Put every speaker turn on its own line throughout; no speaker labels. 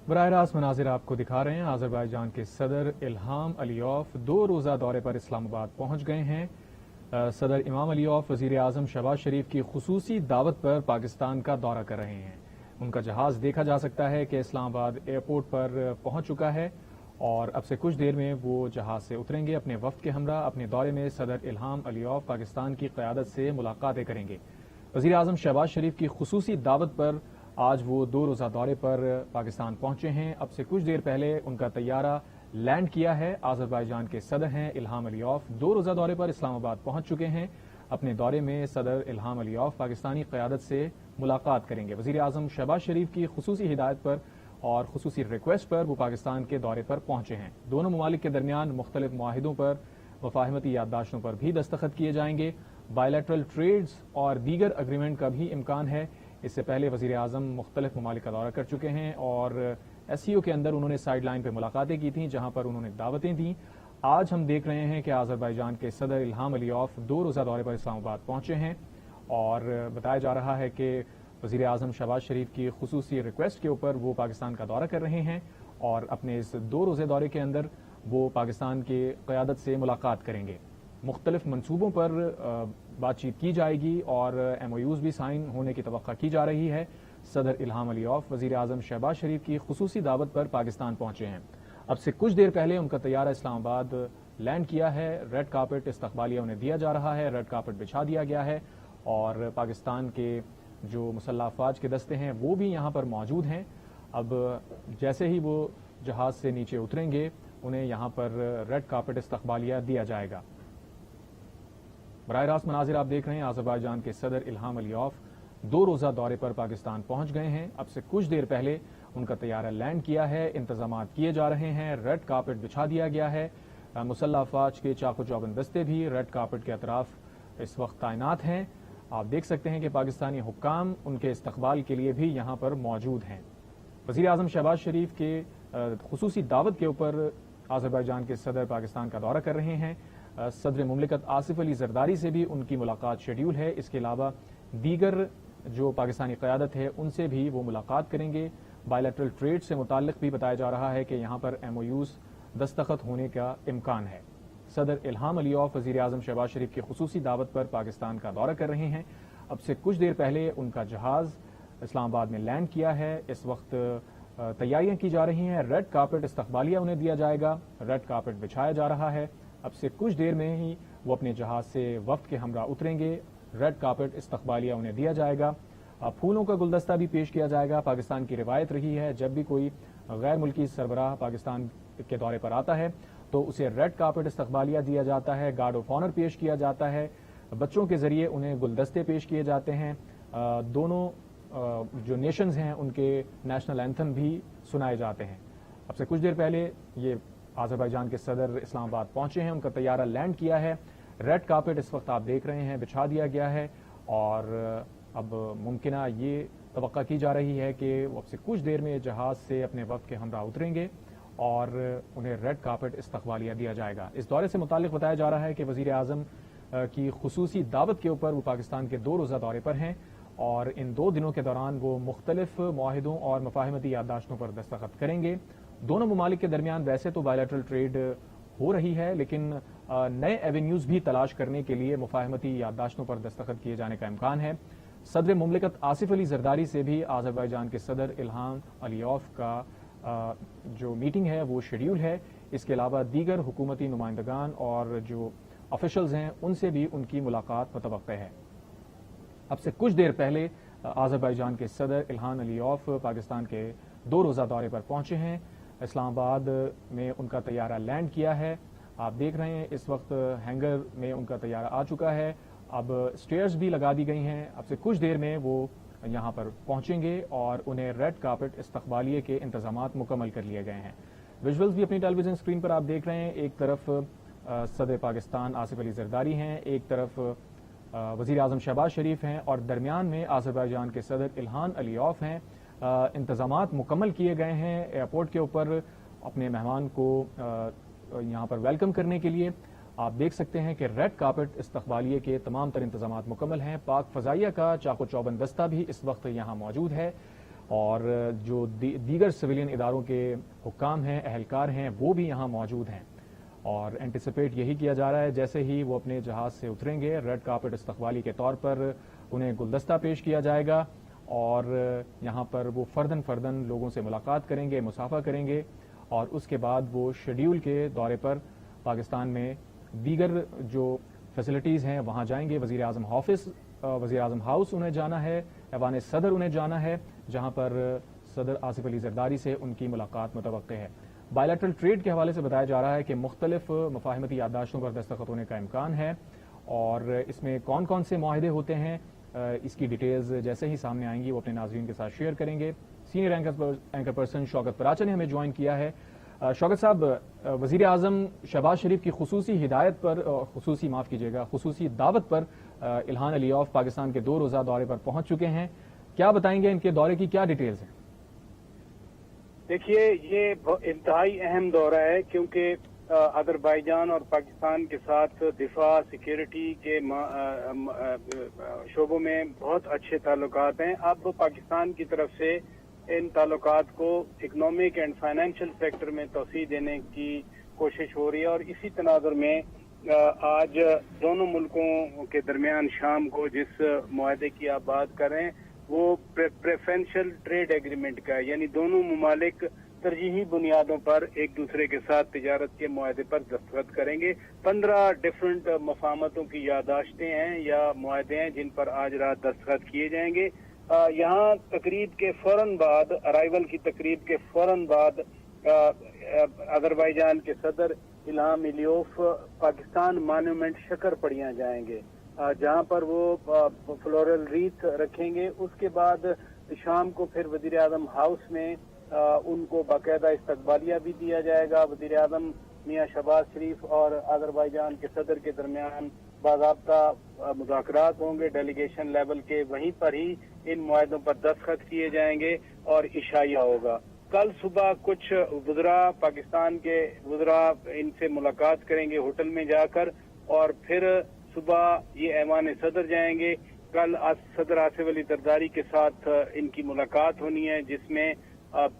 براہ راست مناظر آپ کو دکھا رہے ہیں۔ آذربائیجان کے صدر الہام علیوف 2 روزہ دورے پر اسلام آباد پہنچ گئے ہیں۔ صدر امام علیوف وزیر اعظم شہباز شریف کی خصوصی دعوت پر پاکستان کا دورہ کر رہے ہیں۔ ان کا جہاز دیکھا جا سکتا ہے کہ اسلام آباد ایئرپورٹ پر پہنچ چکا ہے اور اب سے کچھ دیر میں وہ جہاز سے اتریں گے۔ اپنے وفد کے ہمراہ اپنے دورے میں صدر الہام علیوف پاکستان کی قیادت سے ملاقاتیں کریں گے۔ وزیر اعظم شہباز شریف کی خصوصی دعوت پر آج وہ 2 روزہ دورے پر پاکستان پہنچے ہیں۔ اب سے کچھ دیر پہلے ان کا طیارہ لینڈ کیا ہے۔ آذربائیجان کے صدر ہیں الہام علیوف 2 روزہ دورے پر اسلام آباد پہنچ چکے ہیں۔ اپنے دورے میں صدر الہام علیوف پاکستانی قیادت سے ملاقات کریں گے۔ وزیر اعظم شہباز شریف کی خصوصی ہدایت پر اور خصوصی ریکویسٹ پر وہ پاکستان کے دورے پر پہنچے ہیں۔ دونوں ممالک کے درمیان مختلف معاہدوں پر مفاہمتی یادداشتوں پر بھی دستخط کیے جائیں گے۔ بائیلیٹرل ٹریڈز اور دیگر اگریمنٹ کا بھی امکان ہے۔ اس سے پہلے وزیر اعظم مختلف ممالک کا دورہ کر چکے ہیں اور ایس سی او کے اندر انہوں نے سائیڈ لائن پہ ملاقاتیں کی تھیں جہاں پر انہوں نے دعوتیں دیں۔ آج ہم دیکھ رہے ہیں کہ آذربائیجان کے صدر الہام علیوف 2 روزہ دورے پر اسلام آباد پہنچے ہیں اور بتایا جا رہا ہے کہ وزیر اعظم شہباز شریف کی خصوصی ریکویسٹ کے اوپر وہ پاکستان کا دورہ کر رہے ہیں اور اپنے اس 2 روزہ دورے کے اندر وہ پاکستان کی قیادت سے ملاقات کریں گے۔ مختلف منصوبوں پر بات چیت کی جائے گی اور ایم او یوز بھی سائن ہونے کی توقع کی جا رہی ہے۔ صدر الہام علیوف وزیر اعظم شہباز شریف کی خصوصی دعوت پر پاکستان پہنچے ہیں۔ اب سے کچھ دیر پہلے ان کا طیارہ اسلام آباد لینڈ کیا ہے۔ ریڈ کارپٹ استقبالیہ انہیں دیا جا رہا ہے، ریڈ کارپٹ بچھا دیا گیا ہے اور پاکستان کے جو مسلح افواج کے دستے ہیں وہ بھی یہاں پر موجود ہیں۔ اب جیسے ہی وہ جہاز سے نیچے اتریں گے انہیں یہاں پر ریڈ کارپٹ استقبالیہ دیا جائے گا۔ براہ راست مناظر آپ دیکھ رہے ہیں۔ آذربائیجان کے صدر الہام علیوف 2 روزہ دورے پر پاکستان پہنچ گئے ہیں۔ اب سے کچھ دیر پہلے ان کا طیارہ لینڈ کیا ہے، انتظامات کیے جا رہے ہیں، ریڈ کارپٹ بچھا دیا گیا ہے۔ مسلح افواج کے چاق و چوبند دستے بھی ریڈ کارپٹ کے اطراف اس وقت تعینات ہیں۔ آپ دیکھ سکتے ہیں کہ پاکستانی حکام ان کے استقبال کے لیے بھی یہاں پر موجود ہیں۔ وزیر اعظم شہباز شریف کے خصوصی دعوت کے اوپر آذربائیجان کے صدر پاکستان کا دورہ کر رہے ہیں۔ صدر مملکت آصف علی زرداری سے بھی ان کی ملاقات شیڈیول ہے۔ اس کے علاوہ دیگر جو پاکستانی قیادت ہے ان سے بھی وہ ملاقات کریں گے۔ بائیلیٹرل ٹریڈ سے متعلق بھی بتایا جا رہا ہے کہ یہاں پر ایم او یوز دستخط ہونے کا امکان ہے۔ صدر الہام علیوف وزیر اعظم شہباز شریف کی خصوصی دعوت پر پاکستان کا دورہ کر رہے ہیں۔ اب سے کچھ دیر پہلے ان کا جہاز اسلام آباد میں لینڈ کیا ہے۔ اس وقت تیاریاں کی جا رہی ہیں، ریڈ کارپٹ استقبالیہ انہیں دیا جائے گا، ریڈ کارپٹ بچھایا جا رہا ہے۔ اب سے کچھ دیر میں ہی وہ اپنے جہاز سے وفد کے ہمراہ اتریں گے، ریڈ کارپٹ استقبالیہ انہیں دیا جائے گا، پھولوں کا گلدستہ بھی پیش کیا جائے گا۔ پاکستان کی روایت رہی ہے جب بھی کوئی غیر ملکی سربراہ پاکستان کے دورے پر آتا ہے تو اسے ریڈ کارپٹ استقبالیہ دیا جاتا ہے، گارڈ آف آنر پیش کیا جاتا ہے، بچوں کے ذریعے انہیں گلدستے پیش کیے جاتے ہیں، دونوں جو نیشنز ہیں ان کے نیشنل اینتھم بھی سنائے جاتے ہیں۔ اب سے کچھ دیر پہلے یہ آذربائیجان کے صدر اسلام آباد پہنچے ہیں، ان کا طیارہ لینڈ کیا ہے، ریڈ کارپٹ اس وقت آپ دیکھ رہے ہیں بچھا دیا گیا ہے اور اب ممکنہ یہ توقع کی جا رہی ہے کہ وہ اب سے کچھ دیر میں جہاز سے اپنے وقت کے ہمراہ اتریں گے اور انہیں ریڈ کارپٹ استقبالیہ دیا جائے گا۔ اس دورے سے متعلق بتایا جا رہا ہے کہ وزیر اعظم کی خصوصی دعوت کے اوپر وہ پاکستان کے 2 روزہ دورے پر ہیں اور ان 2 دنوں کے دوران وہ مختلف معاہدوں اور مفاہمتی یادداشتوں پر دستخط کریں گے۔ دونوں ممالک کے درمیان ویسے تو بائیلیٹرل ٹریڈ ہو رہی ہے لیکن نئے ایونیوز بھی تلاش کرنے کے لیے مفاہمتی یادداشتوں پر دستخط کیے جانے کا امکان ہے۔ صدر مملکت آصف علی زرداری سے بھی آذربائیجان کے صدر الہام علیوف کا جو میٹنگ ہے وہ شیڈیول ہے۔ اس کے علاوہ دیگر حکومتی نمائندگان اور جو آفیشلز ہیں ان سے بھی ان کی ملاقات متوقع ہے۔ اب سے کچھ دیر پہلے آذربائیجان کے صدر الہام علیوف پاکستان کے 2 روزہ دورے پر پہنچے ہیں۔ اسلام آباد میں ان کا طیارہ لینڈ کیا ہے، آپ دیکھ رہے ہیں اس وقت ہینگر میں ان کا طیارہ آ چکا ہے، اب سٹیئرز بھی لگا دی گئی ہیں۔ اب سے کچھ دیر میں وہ یہاں پر پہنچیں گے اور انہیں ریڈ کارپٹ استقبالیے کے انتظامات مکمل کر لیے گئے ہیں۔ ویژولز بھی اپنی ٹیلی ویژن اسکرین پر آپ دیکھ رہے ہیں، ایک طرف صدر پاکستان آصف علی زرداری ہیں، ایک طرف وزیر اعظم شہباز شریف ہیں اور درمیان میں آذربائیجان کے صدر الہام علیوف ہیں۔ انتظامات مکمل کیے گئے ہیں ایئرپورٹ کے اوپر اپنے مہمان کو یہاں پر ویلکم کرنے کے لیے۔ آپ دیکھ سکتے ہیں کہ ریڈ کارپٹ استقبالیے کے تمام تر انتظامات مکمل ہیں۔ پاک فضائیہ کا چاق و چوبند دستہ بھی اس وقت یہاں موجود ہے۔ اور جو دیگر سویلین اداروں کے حکام ہیں، اہلکار ہیں، وہ بھی یہاں موجود ہیں، اور اینٹیسپیٹ یہی کیا جا رہا ہے جیسے ہی وہ اپنے جہاز سے اتریں گے ریڈ کارپٹ استقبالی کے طور پر انہیں گلدستہ پیش کیا جائے گا، اور یہاں پر وہ فردن لوگوں سے ملاقات کریں گے، مصافحہ کریں گے، اور اس کے بعد وہ شیڈیول کے دورے پر پاکستان میں دیگر جو فیسلٹیز ہیں وہاں جائیں گے۔ وزیر اعظم ہاؤس انہیں جانا ہے، ایوان صدر انہیں جانا ہے، جہاں پر صدر آصف علی زرداری سے ان کی ملاقات متوقع ہے۔ بائیلیٹرل ٹریڈ کے حوالے سے بتایا جا رہا ہے کہ مختلف مفاہمتی یادداشتوں پر دستخط ہونے کا امکان ہے، اور اس میں کون کون سے معاہدے ہوتے ہیں اس کی ڈیٹیلز جیسے ہی سامنے آئیں گی وہ اپنے ناظرین کے ساتھ شیئر کریں گے۔ سینئر اینکر پرسن شوکت پراچا نے ہمیں جوائن کیا ہے۔ شوکت صاحب، وزیر اعظم شہباز شریف کی خصوصی دعوت پر الہان علیوف پاکستان کے 2 روزہ دورے پر پہنچ چکے ہیں، کیا بتائیں گے ان کے دورے کی کیا ڈیٹیلز ہیں؟
دیکھیے، یہ انتہائی اہم دورہ ہے کیونکہ آذربائیجان اور پاکستان کے ساتھ دفاع سیکیورٹی کے شعبوں میں بہت اچھے تعلقات ہیں۔ اب پاکستان کی طرف سے ان تعلقات کو اکنامک اینڈ فائنینشیل سیکٹر میں توسیع دینے کی کوشش ہو رہی ہے، اور اسی تناظر میں آج دونوں ملکوں کے درمیان شام کو جس معاہدے کی آپ بات کر رہے ہیں وہ پریفرنشل ٹریڈ ایگریمنٹ کا ہے، یعنی دونوں ممالک ترجیحی بنیادوں پر ایک دوسرے کے ساتھ تجارت کے معاہدے پر دستخط کریں گے۔ 15 ڈفرنٹ مفاہمتوں کی یادداشتیں ہیں یا معاہدے ہیں جن پر آج رات دستخط کیے جائیں گے۔ یہاں تقریب کے فوراً بعد، ارائیول کی تقریب کے فوراً بعد آذربائیجان کے صدر الہام علیوف پاکستان مانومنٹ شکر پڑیاں جائیں گے، جہاں پر وہ فلورل ریت رکھیں گے۔ اس کے بعد شام کو پھر وزیر اعظم ہاؤس میں ان کو باقاعدہ استقبالیہ بھی دیا جائے گا۔ وزیر اعظم میاں شہباز شریف اور آذربائیجان کے صدر کے درمیان باضابطہ مذاکرات ہوں گے ڈیلیگیشن لیول کے، وہیں پر ہی ان معاہدوں پر دستخط کیے جائیں گے اور عشائیہ ہوگا۔ کل صبح کچھ وزراء، پاکستان کے وزراء ان سے ملاقات کریں گے ہوٹل میں جا کر، اور پھر صبح یہ ایوان صدر جائیں گے۔ کل صدر آصف علی زرداری کے ساتھ ان کی ملاقات ہونی ہے، جس میں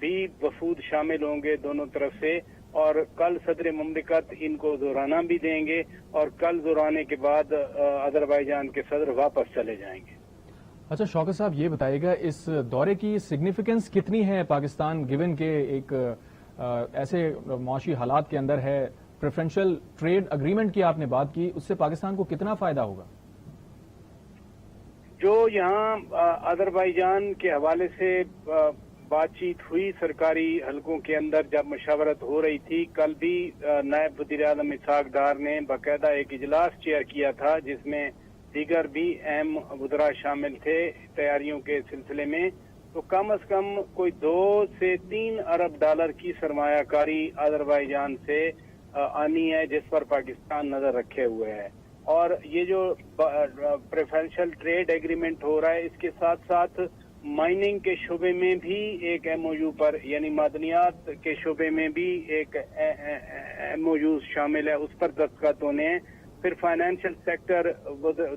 بھی وفود شامل ہوں گے دونوں طرف سے، اور کل صدر مملکت ان کو زورانہ بھی دیں گے، اور کل زورانے کے بعد آذربائیجان کے صدر واپس چلے جائیں گے۔
اچھا شوکت صاحب، یہ بتائیے گا اس دورے کی سگنیفیکنس کتنی ہے پاکستان، گیون کہ ایک ایسے معاشی حالات کے اندر ہے، پریفرنشل ٹریڈ اگریمنٹ کی آپ نے بات کی، اس سے پاکستان کو کتنا فائدہ ہوگا؟
جو یہاں آذربائیجان کے حوالے سے بات چیت ہوئی سرکاری حلقوں کے اندر جب مشاورت ہو رہی تھی، کل بھی نائب وزیر اعظم اسحاق ڈار نے باقاعدہ ایک اجلاس چیئر کیا تھا جس میں دیگر بھی اہم وزراء شامل تھے تیاریوں کے سلسلے میں۔ تو کم از کم کوئی 2 سے 3 ارب ڈالر کی سرمایہ کاری آذربائیجان سے آنی ہے، جس پر پاکستان نظر رکھے ہوئے ہے۔ اور یہ جو پریفرنشل ٹریڈ ایگریمنٹ ہو رہا ہے، اس کے ساتھ ساتھ مائننگ کے شعبے میں بھی ایک ایم او یو پر، یعنی معدنیات کے شعبے میں بھی ایک ایم او یو شامل ہے، اس پر دستخط ہونے ہیں۔ پھر فائنینشیل سیکٹر،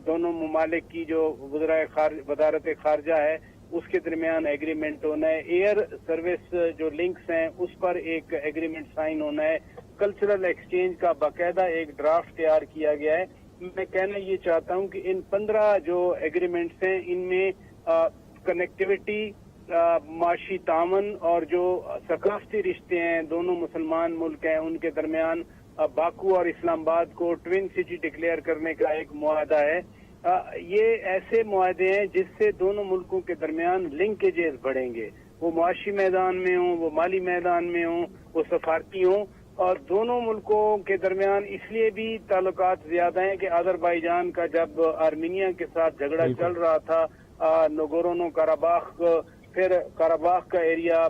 دونوں ممالک کی جو وزارت خارجہ ہے اس کے درمیان ایگریمنٹ ہونا ہے۔ ایئر سروس جو لنکس ہیں اس پر ایک ایگریمنٹ سائن ہونا ہے۔ کلچرل ایکسچینج کا باقاعدہ ایک ڈرافٹ تیار کیا گیا ہے۔ میں کہنا یہ چاہتا ہوں کہ ان 15 جو ایگریمنٹس ہیں ان میں کنیکٹیوٹی، معاشی تعاون اور جو ثقافتی رشتے ہیں دونوں مسلمان ملک ہیں ان کے درمیان، باکو اور اسلام آباد کو ٹوین سٹی ڈکلیئر کرنے کا ایک معاہدہ ہے۔ یہ ایسے معاہدے ہیں جس سے دونوں ملکوں کے درمیان لنکیجز بڑھیں گے، وہ معاشی میدان میں ہوں، وہ مالی میدان میں ہوں، وہ سفارتی ہوں، اور دونوں ملکوں کے درمیان اس لیے بھی تعلقات زیادہ ہیں کہ آذربائیجان کا جب آرمینیا کے ساتھ جھگڑا چل رہا تھا، نگورنو کاراباخ، پھر کاراباخ کا ایریا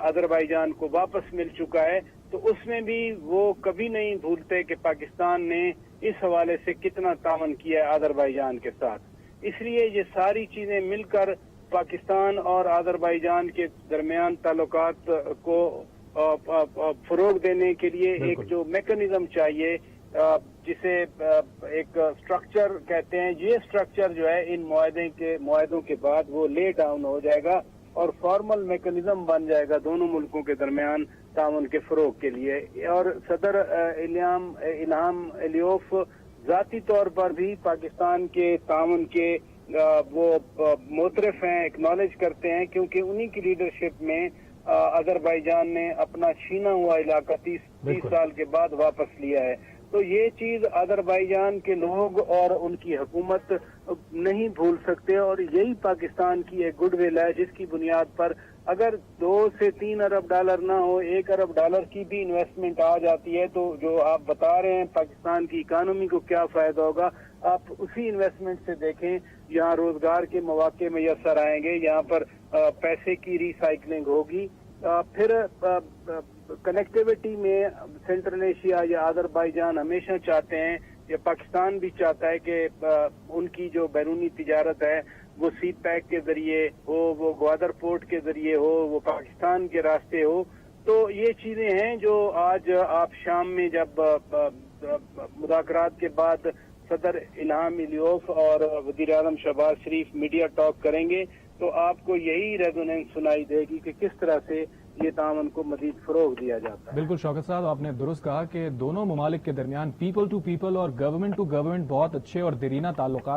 آذربائیجان کو واپس مل چکا ہے، تو اس میں بھی وہ کبھی نہیں بھولتے کہ پاکستان نے اس حوالے سے کتنا تعاون کیا ہے آذربائیجان کے ساتھ۔ اس لیے یہ ساری چیزیں مل کر پاکستان اور آذربائیجان کے درمیان تعلقات کو فروغ دینے کے لیے ایک جو میکانزم چاہیے، جسے ایک سٹرکچر کہتے ہیں، یہ سٹرکچر جو ہے ان معاہدوں کے بعد وہ لے ڈاؤن ہو جائے گا، اور فارمل میکنزم بن جائے گا دونوں ملکوں کے درمیان تعاون کے فروغ کے لیے۔ اور صدر الہام الیوف ذاتی طور پر بھی پاکستان کے تعاون کے وہ معترف ہیں، ایکنالج کرتے ہیں، کیونکہ انہی کی لیڈرشپ میں آذربائیجان نے اپنا چھینا ہوا علاقہ 30 سال کے بعد واپس لیا ہے۔ تو یہ چیز آذربائیجان کے لوگ اور ان کی حکومت نہیں بھول سکتے، اور یہی پاکستان کی ایک گڈ ول ہے جس کی بنیاد پر اگر 2 سے 3 ارب ڈالر نہ ہو، 1 ارب ڈالر کی بھی انویسٹمنٹ آ جاتی ہے تو جو آپ بتا رہے ہیں پاکستان کی اکانومی کو کیا فائدہ ہوگا، آپ اسی انویسٹمنٹ سے دیکھیں۔ یہاں روزگار کے مواقع میسر آئیں گے، یہاں پر پیسے کی ری سائیکلنگ ہوگی، پھر کنیکٹیوٹی میں سینٹرل ایشیا یا آذربائیجان ہمیشہ چاہتے ہیں، یا پاکستان بھی چاہتا ہے کہ ان کی جو بیرونی تجارت ہے وہ سی پیک کے ذریعے ہو، وہ گوادر پورٹ کے ذریعے ہو، وہ پاکستان کے راستے ہو۔ تو یہ چیزیں ہیں جو آج آپ شام میں جب مذاکرات کے بعد صدر الہام الیوف اور وزیر اعظم شہباز شریف میڈیا ٹاک کریں گے تو آپ کو یہی ریزوننس سنائی دے گی کہ کس طرح سے یہ تعاون کو مزید فروغ دیا جاتا ہے۔
بالکل شوکت صاحب، آپ نے درست کہا کہ دونوں ممالک کے درمیان پیپل ٹو پیپل اور گورنمنٹ ٹو گورنمنٹ بہت اچھے اور دیرینہ تعلقات ہیں۔